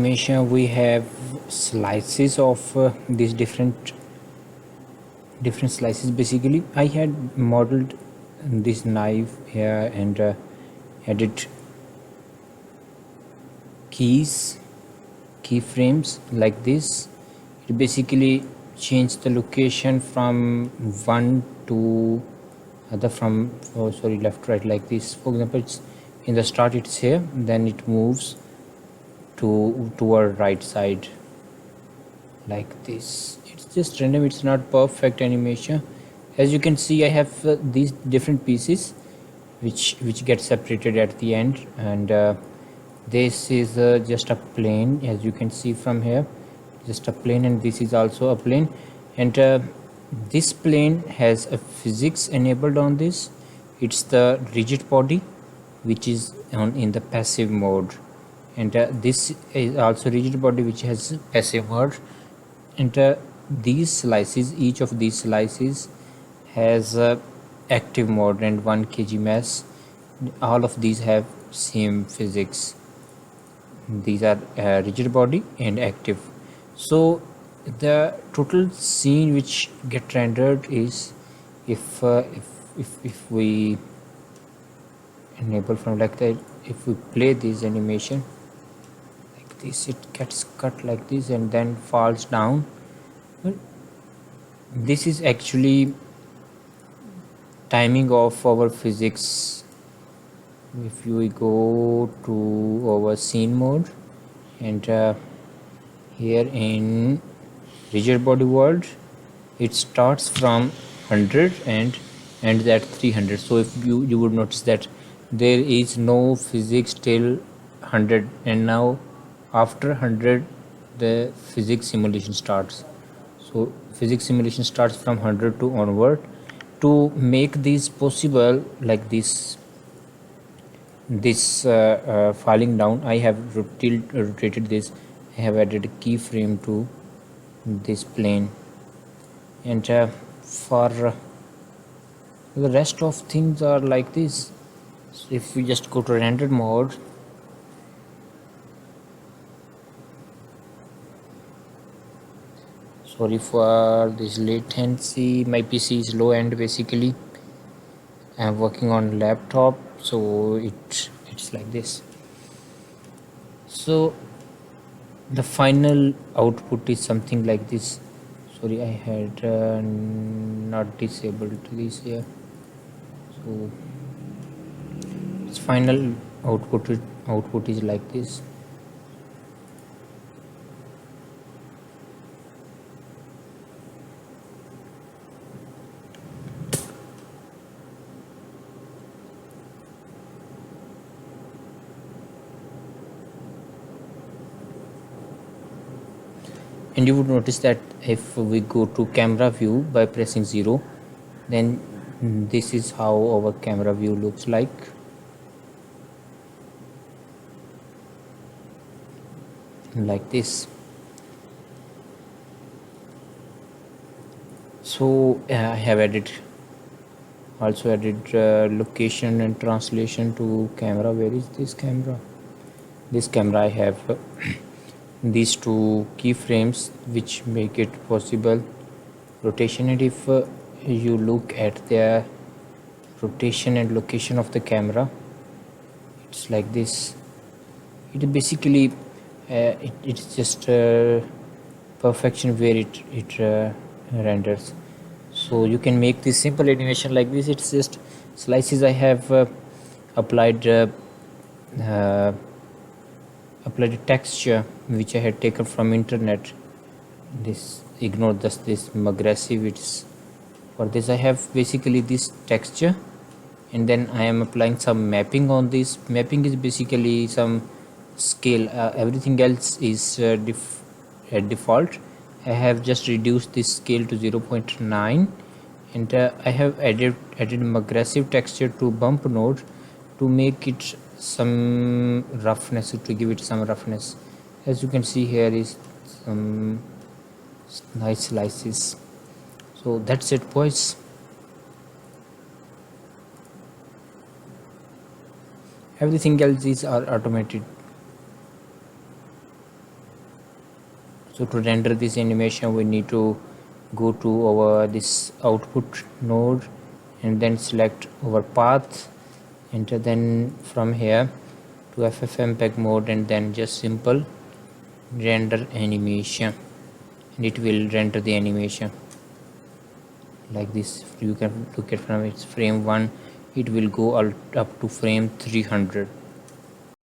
animation we have slices of these different slices. Basically I had modeled this knife here and added keyframes like this. It basically changed the location from one to other, from left right like this. For example, it's in the start it's here, then it moves to our right side like this. It's just random, it's not perfect animation. As you can see, I have these different pieces which get separated at the end, and this is just a plane, as you can see from here, just a plane, and this is also a plane, and this plane has a physics enabled on this. It's the rigid body which is on in the passive mode, and this is also rigid body which has passive mode, and these slices, each of these slices has active mode and 1 kg mass. All of these have same physics. These are rigid body and active. So the total scene which get rendered is, if we enable from like that, if we play this animation like this, it gets cut like this and then falls down. Well, this is actually timing of our physics. If we go to our scene mode, and here in rigid body world, it starts from 100 and ends at 300. So if you would notice that there is no physics till 100, and now after 100 the physics simulation starts. So physics simulation starts from 100 to onward. To make this possible, like this falling down, I have rotated this. I have added a keyframe to this plane, and for the rest of things are like this. So if we just go to render mode, sorry for this latency, my PC is low end. Basically I'm working on laptop, so it's like this. So the final output is something like this. Sorry, I had not disabled this here. So its final output is like this. And you would notice that if we go to camera view by pressing 0, then this is how our camera view looks like. Like this. So I have also added location and translation to camera. Where is this camera? This camera, I have these two keyframes which make it possible rotation, and if you look at the rotation and location of the camera, it's like this. It basically it's just perfection where it renders. So you can make this simple animation like this. It's just slices. I have applied a texture which I had taken from internet. This, ignore this aggressive. It's for this I have basically this texture, and then I am applying some mapping on this. Mapping is basically some scale. Everything else is at default. I have just reduced this scale to 0.9, and I have added aggressive texture to bump node to make it some roughness, to give it some roughness. As you can see, here is some nice slices. So that's it, boys. Everything else is automated. So to render this animation, we need to go to our this output node and then select our path, and then from here to FFmpeg mode, and then just simple render animation, and it will render the animation like this. You can look at from its frame 1, it will go up to frame 300.